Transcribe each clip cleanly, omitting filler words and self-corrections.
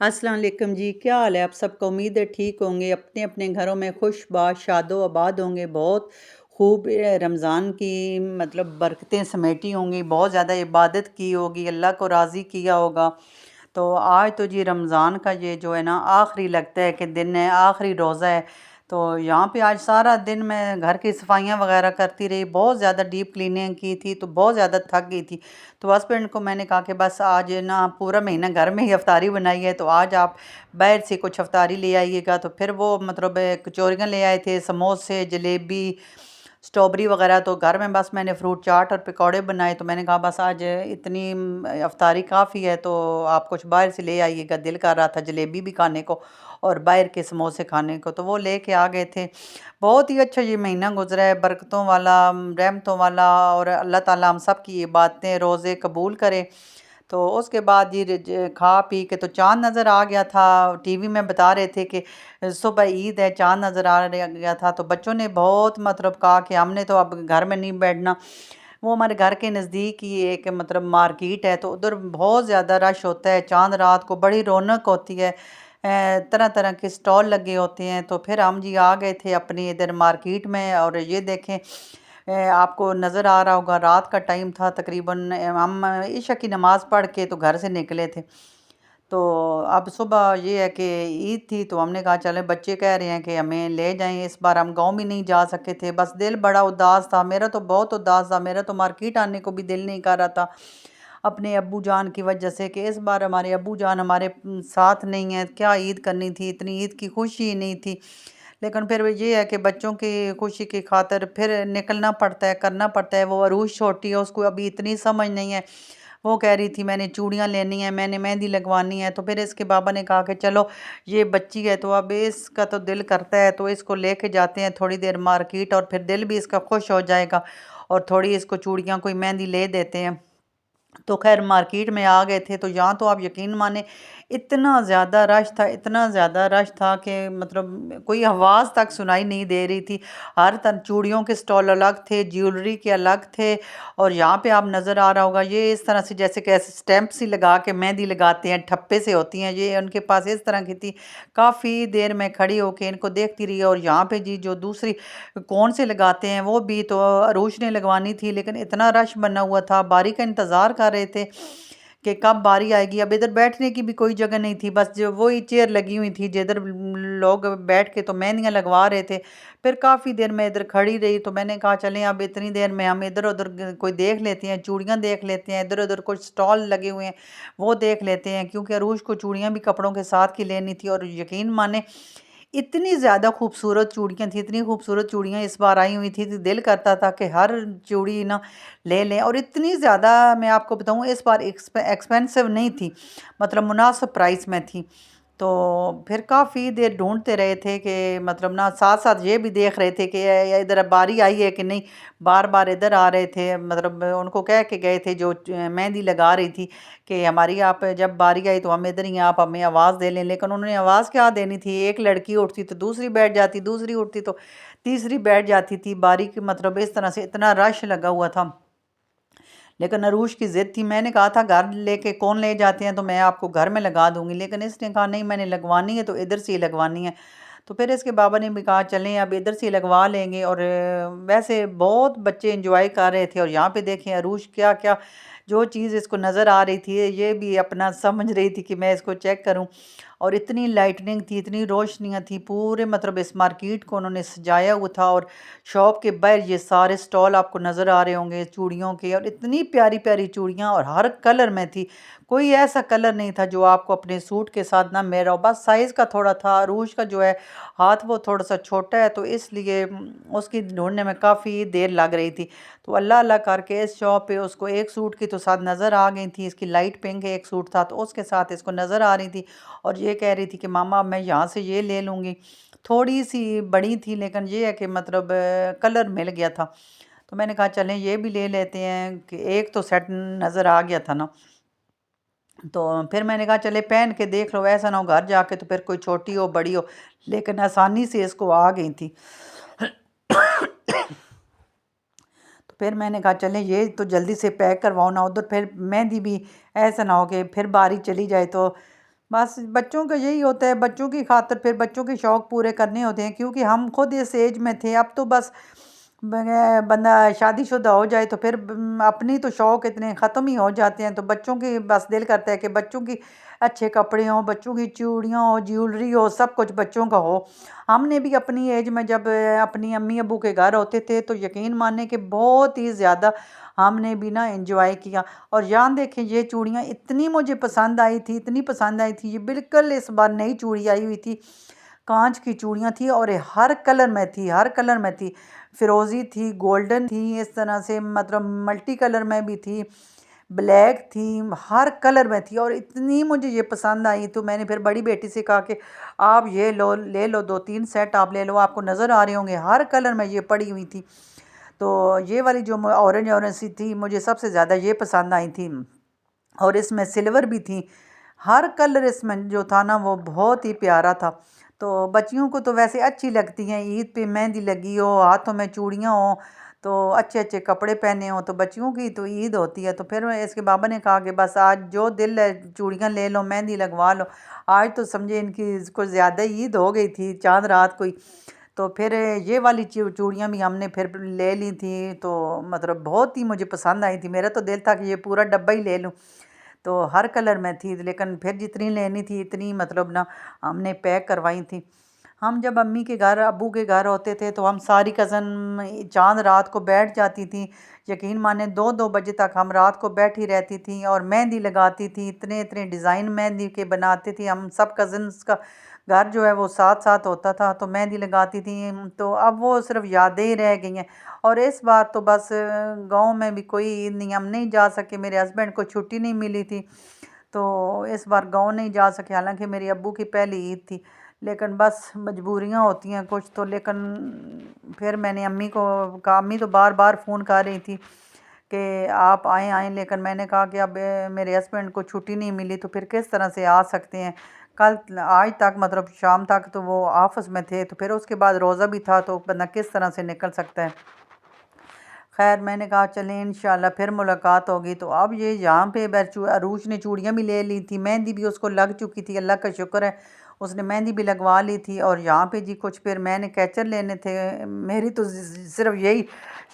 अस्सलाम वालेकुम जी, क्या हाल है आप सबका? उम्मीद है ठीक होंगे, अपने अपने घरों में खुशबाश शादो आबाद होंगे। बहुत खूब रमज़ान की मतलब बरकतें समेटी होंगी, बहुत ज़्यादा इबादत की होगी, अल्लाह को राज़ी किया होगा। तो आज तो जी रमज़ान का ये जो है ना आखिरी लगता है कि दिन है, आखिरी रोज़ा है। तो यहाँ पे आज सारा दिन मैं घर की सफाइयाँ वगैरह करती रही, बहुत ज़्यादा डीप क्लीनिंग की थी, तो बहुत ज़्यादा थक गई थी। तो हस्बैंड को मैंने कहा कि बस आज ना पूरा महीना घर में ही इफ्तारी बनाई है, तो आज आप बाहर से कुछ इफ्तारी ले आइएगा। तो फिर वो मतलब कचौरियाँ ले आए थे, समोसे, जलेबी, स्ट्रॉबेरी वगैरह। तो घर में बस मैंने फ्रूट चाट और पकौड़े बनाए। तो मैंने कहा बस आज इतनी इफ्तारी काफ़ी है, तो आप कुछ बाहर से ले आइएगा। दिल कर रहा था जलेबी भी खाने को और बाहर के समोसे खाने को, तो वो लेके आ गए थे। बहुत ही अच्छा ये महीना गुजरा है, बरकतों वाला, रहमतों वाला। और अल्लाह ताला हम सब की इबादतें, रोज़े कबूल करे। तो उसके बाद जी खा पी के तो चाँद नज़र आ गया था। टीवी में बता रहे थे कि सुबह ईद है, चाँद नज़र आ रहा गया था। तो बच्चों ने बहुत मतलब कहा कि हमने तो अब घर में नहीं बैठना। वो हमारे घर के नज़दीक ही एक मतलब मार्केट है, तो उधर बहुत ज़्यादा रश होता है। चाँद रात को बड़ी रौनक होती है, तरह तरह के स्टॉल लगे होते हैं। तो फिर हम जी आ गए थे अपनी इधर मार्केट में। और ये देखें, आपको नज़र आ रहा होगा, रात का टाइम था तकरीबन। हम ईशा की नमाज़ पढ़ के तो घर से निकले थे। तो अब सुबह ये है कि ईद थी, तो हमने कहा चलें, बच्चे कह रहे हैं कि हमें ले जाएं। इस बार हम गांव भी नहीं जा सके थे, बस दिल बड़ा उदास था। मेरा तो बहुत उदास था, मेरा तो मार्केट आने को भी दिल नहीं कर रहा था अपने अब्बू जान की वजह से कि इस बार हमारे अब्बू जान हमारे साथ नहीं है। क्या ईद करनी थी, इतनी ईद की खुशी ही नहीं थी। लेकिन फिर वो ये है कि बच्चों की खुशी की खातिर फिर निकलना पड़ता है, करना पड़ता है। वो अरूज छोटी है, उसको अभी इतनी समझ नहीं है। वो कह रही थी मैंने चूड़ियाँ लेनी है, मैंने मेहंदी लगवानी है। तो फिर इसके बाबा ने कहा कि चलो, ये बच्ची है तो अब इसका तो दिल करता है, तो इसको लेके जाते हैं थोड़ी देर मार्केट, और फिर दिल भी इसका खुश हो जाएगा। और थोड़ी इसको चूड़ियाँ, कोई मेहंदी ले देते हैं। तो खैर मार्केट में आ गए थे, तो यहाँ तो आप यकीन माने इतना ज़्यादा रश था, इतना ज़्यादा रश था कि मतलब कोई आवाज़ तक सुनाई नहीं दे रही थी। हर तरह चूड़ियों के स्टॉल अलग थे, ज्वेलरी के अलग थे। और यहाँ पे आप नज़र आ रहा होगा, ये इस तरह से जैसे कैसे स्टैंप सी लगा के मेहंदी लगाते हैं, ठप्पे से होती हैं, ये उनके पास इस तरह की थी। काफ़ी देर में खड़ी होके इनको देखती रही। और यहाँ पे जी जो दूसरी कौन से लगाते हैं, वो भी तो अरूज ने लगवानी थी, लेकिन इतना रश बना हुआ था, बारी का इंतज़ार कर रहे थे कि कब बारी आएगी। अब इधर बैठने की भी कोई जगह नहीं थी, बस जो वही चेयर लगी हुई थी जिधर लोग बैठ के तो मेहंदियाँ लगवा रहे थे। फिर काफ़ी देर मैं इधर खड़ी रही, तो मैंने कहा चलें अब इतनी देर में हम इधर उधर कोई देख लेते हैं, चूड़ियाँ देख लेते हैं, इधर उधर कुछ स्टॉल लगे हुए हैं वो देख लेते हैं, क्योंकि अरूज को चूड़ियाँ भी कपड़ों के साथ की लेनी थी। और यकीन माने इतनी ज़्यादा खूबसूरत चूड़ियाँ थी, इतनी खूबसूरत चूड़ियाँ इस बार आई हुई थी, तो दिल करता था कि हर चूड़ी ना ले लें। और इतनी ज़्यादा मैं आपको बताऊँ, इस बार एक्सपेंसिव नहीं थी, मतलब मुनासिब प्राइस में थी। तो फिर काफ़ी देर ढूंढते रहे थे कि मतलब ना, साथ साथ ये भी देख रहे थे कि इधर बारी आई है कि नहीं। बार बार इधर आ रहे थे, मतलब उनको कह के गए थे जो मेहंदी लगा रही थी कि हमारी आप जब बारी आई तो हम इधर ही हैं, आप हमें आवाज़ दे लें। लेकिन उन्होंने आवाज़ क्या देनी थी, एक लड़की उठती तो दूसरी बैठ जाती, दूसरी उठती तो तीसरी बैठ जाती थी। बारी की मतलब इस तरह से इतना रश लगा हुआ था। लेकिन अरूज की ज़िद थी, मैंने कहा था घर लेके कौन ले जाते हैं, तो मैं आपको घर में लगा दूंगी। लेकिन इसने कहा नहीं, मैंने लगवानी है तो इधर से ही लगवानी है। तो फिर इसके बाबा ने भी कहा चलें अब इधर से ही लगवा लेंगे। और वैसे बहुत बच्चे इंजॉय कर रहे थे। और यहाँ पे देखें अरूज क्या क्या जो चीज़ इसको नज़र आ रही थी, ये भी अपना समझ रही थी कि मैं इसको चेक करूं। और इतनी लाइटनिंग थी, इतनी रोशनियाँ थी, पूरे मतलब इस मार्केट को उन्होंने सजाया हुआ था। और शॉप के बाहर ये सारे स्टॉल आपको नज़र आ रहे होंगे चूड़ियों के, और इतनी प्यारी प्यारी चूड़ियाँ, और हर कलर में थी। कोई ऐसा कलर नहीं था जो आपको अपने सूट के साथ ना मेरा हो। बस साइज़ का थोड़ा था, अरूज का जो है हाथ वो थोड़ा सा छोटा है, तो इसलिए उसकी ढूंढने में काफ़ी देर लग रही थी। तो अल्लाह अल्लाह करके इस शॉप पे उसको एक सूट की तो साथ नज़र आ गई थी, इसकी लाइट पिंक एक सूट था तो उसके साथ इसको नज़र आ रही थी। और ये कह रही थी कि मामा मैं यहाँ से ये ले लूँगी। थोड़ी सी बड़ी थी, लेकिन ये है कि मतलब कलर मिल गया था। तो मैंने कहा चलें ये भी ले लेते हैं, कि एक तो सेट नज़र आ गया था ना। तो फिर मैंने कहा चले पहन के देख लो, ऐसा ना हो घर जाके तो फिर कोई छोटी हो बड़ी हो। लेकिन आसानी से इसको आ गई थी। तो फिर मैंने कहा चलें ये तो जल्दी से पैक करवाओ ना, उधर फिर मेहंदी भी ऐसा ना हो कि फिर बारी चली जाए तो बस बच्चों का यही होता है, बच्चों की खातिर फिर बच्चों के शौक़ पूरे करने होते हैं, क्योंकि हम खुद इस एज में थे। अब तो बस बंदा शादीशुदा हो जाए तो फिर अपनी तो शौक़ इतने ख़त्म ही हो जाते हैं, तो बच्चों की बस दिल करता है कि बच्चों की अच्छे कपड़े हों, बच्चों की चूड़ियाँ हो, ज्वेलरी हो, सब कुछ बच्चों का हो। हमने भी अपनी एज में जब अपनी अम्मी अबू के घर होते थे तो यकीन माने कि बहुत ही ज़्यादा हमने भी ना एंजॉय किया। और यहाँ देखें, ये चूड़ियाँ इतनी मुझे पसंद आई थी, इतनी पसंद आई थी, ये बिल्कुल इस बार नई चूड़ी आई हुई थी, कांच की चूड़ियाँ थी और ये हर कलर में थी, हर कलर में थी। फिरोज़ी थी, गोल्डन थी, इस तरह से मतलब मल्टी कलर में भी थी, ब्लैक थी, हर कलर में थी और इतनी मुझे ये पसंद आई तो मैंने फिर बड़ी बेटी से कहा कि आप ये लो, ले लो, 2-3 सेट आप ले लो, आपको नज़र आ रहे होंगे, हर कलर में ये पड़ी हुई थी। तो ये वाली जो ऑरेंज ऑरेंज सी थी, मुझे सबसे ज़्यादा ये पसंद आई थी और इसमें सिल्वर भी थी। हर कलर इसमें जो था ना वो बहुत ही प्यारा था। तो बच्चियों को तो वैसे अच्छी लगती हैं, ईद पे मेहंदी लगी हो, हाथों में चूड़ियाँ हों, तो अच्छे-अच्छे कपड़े पहने हों, तो बच्चियों की तो ईद होती है। तो फिर इसके बाबा ने कहा कि बस आज जो दिल है चूड़ियाँ ले लो, मेहंदी लगवा लो। आज तो समझे इनकी कुछ ज़्यादा ईद हो गई थी, चाँद रात को ही। तो फिर ये वाली चूड़ियाँ भी हमने फिर ले ली थी, तो मतलब बहुत ही मुझे पसंद आई थी। मेरा तो दिल था कि ये पूरा डब्बा ही ले लूँ, तो हर कलर में थी, लेकिन फिर जितनी लेनी थी इतनी मतलब ना हमने पैक करवाई थी। हम जब अम्मी के घर, अब्बू के घर होते थे तो हम सारी कज़न चाँद रात को बैठ जाती थी। यकीन माने 2-2 बजे तक हम रात को बैठी रहती थी और मेहंदी लगाती थी। इतने-इतने डिज़ाइन मेहंदी के बनाते थे हम सब कज़न्स का घर जो है वो साथ-साथ होता था, तो मेहंदी लगाती थी। तो अब वो सिर्फ़ यादें ही रह गई हैं। और इस बार तो बस गाँव में भी कोई ईद नहीं, हम नहीं जा सके, मेरे हस्बैंड को छुट्टी नहीं मिली थी, तो इस बार गाँव नहीं जा सके, हालाँकि मेरे अब्बू की पहली ईद थी। लेकिन बस मजबूरियाँ होती हैं कुछ तो, लेकिन फिर मैंने अम्मी को कहा, अम्मी तो बार-बार फ़ोन कर रही थी कि आप आएँ, लेकिन मैंने कहा कि अब मेरे हस्बैंड को छुट्टी नहीं मिली तो फिर किस तरह से आ सकते हैं। कल आज तक मतलब शाम तक तो वो ऑफ़िस में थे, तो फिर उसके बाद रोज़ा भी था, तो बंदा किस तरह से निकल सकता है। खैर मैंने कहा चलें इंशाल्लाह फिर मुलाकात होगी। तो अब ये यहाँ पे अरूज ने चूड़ियाँ भी ले ली थी, मेहंदी भी उसको लग चुकी थी, अल्लाह का शुक्र है उसने मेहंदी भी लगवा ली थी। और यहाँ पे जी कुछ फिर मैंने कैचर लेने थे, मेरी तो सिर्फ यही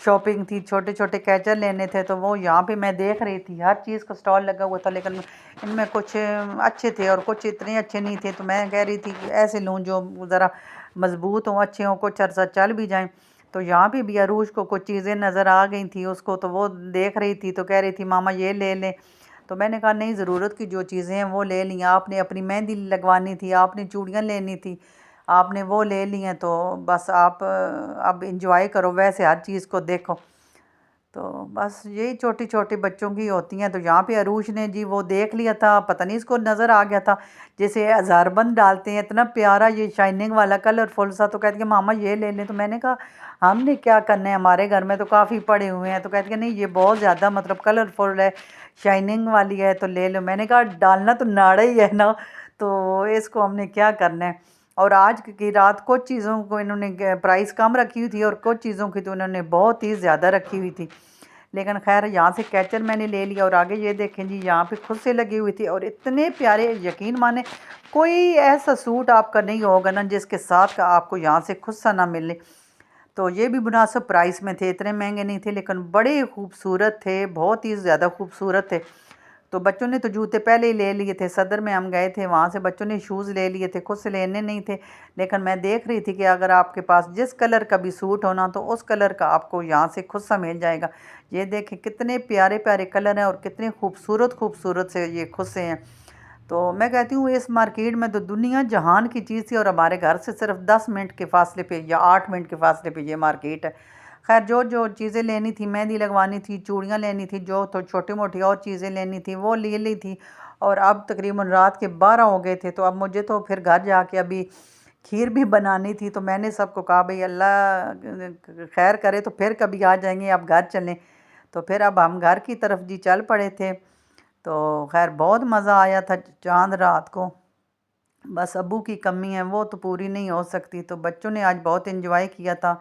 शॉपिंग थी, छोटे छोटे कैचर लेने थे। तो वो यहाँ पे मैं देख रही थी, हर चीज़ का स्टॉल लगा हुआ था, लेकिन इनमें कुछ अच्छे थे और कुछ इतने अच्छे नहीं थे। तो मैं कह रही थी कि ऐसे लूँ जो ज़रा मजबूत हों, अच्छे हों, कुछ अर्सा चल भी जाएँ। तो यहाँ पे भी अरूज को कुछ चीज़ें नज़र आ गई थी उसको, तो वो देख रही थी, तो कह रही थी मामा ये ले लें। तो मैंने कहा नहीं, ज़रूरत की जो चीज़ें हैं वो ले ली, आपने अपनी मेहंदी लगवानी थी, आपने चूड़ियाँ लेनी थी, आपने वो ले ली हैं, तो बस आप अब इंजॉय करो, वैसे हर चीज़ को देखो। तो बस यही छोटी-छोटी बच्चों की होती हैं। तो यहाँ पे अरूज ने जी वो देख लिया था, पता नहीं इसको नज़र आ गया था, जैसे हज़ारबंद डालते हैं, इतना प्यारा ये शाइनिंग वाला कलरफुल सा, तो कहती है मामा ये ले लें। तो मैंने कहा हमने क्या करना है, हमारे घर में तो काफ़ी पड़े हुए हैं। तो कहती है नहीं ये बहुत ज़्यादा मतलब कलरफुल है, शाइनिंग वाली है, तो ले लो। मैंने कहा डालना तो नाड़ा ही है ना, तो इसको हमने क्या करना है। और आज की रात कुछ चीज़ों को इन्होंने प्राइस कम रखी हुई थी और कुछ चीज़ों की तो इन्होंने बहुत ही ज़्यादा रखी हुई थी। लेकिन खैर यहाँ से कैचर मैंने ले लिया और आगे ये देखें जी यहाँ पे खुद से लगी हुई थी और इतने प्यारे, यकीन माने कोई ऐसा सूट आपका नहीं होगा ना जिसके साथ का आपको यहाँ से खुद सा ना मिले। तो ये भी मुनासिब प्राइस में थे, इतने महंगे नहीं थे, लेकिन बड़े खूबसूरत थे, बहुत ही ज़्यादा खूबसूरत थे। तो बच्चों ने तो जूते पहले ही ले लिए थे, सदर में हम गए थे, वहाँ से बच्चों ने शूज़ ले लिए थे, खुद से लेने नहीं थे। लेकिन मैं देख रही थी कि अगर आपके पास जिस कलर का भी सूट होना तो उस कलर का आपको यहाँ से खुद सा मिल जाएगा। ये देखें कितने प्यारे प्यारे कलर हैं और कितने खूबसूरत खूबसूरत से ये खुद से हैं। तो मैं कहती हूँ इस मार्केट में तो दुनिया जहान की चीज़ थी और हमारे घर से सिर्फ 10 मिनट के फासले पे या 8 मिनट के फासले पे ये मार्केट है। खैर जो जो चीज़ें लेनी थी, मेहंदी लगवानी थी, चूड़ियाँ लेनी थी, जो तो छोटी मोटी और चीज़ें लेनी थी वो ले ली थी। और अब तकरीबन रात के 12 हो गए थे, तो अब मुझे तो फिर घर जाके अभी खीर भी बनानी थी। तो मैंने सबको कहा भाई अल्लाह खैर करे तो फिर कभी आ जाएंगे, अब घर चलें। तो फिर अब हम घर की तरफ जी चल पड़े थे। तो खैर बहुत मज़ा आया था चाँद रात को। बस अब्बू की कमी है वो तो पूरी नहीं हो सकती, तो बच्चों ने आज बहुत एंजॉय किया था।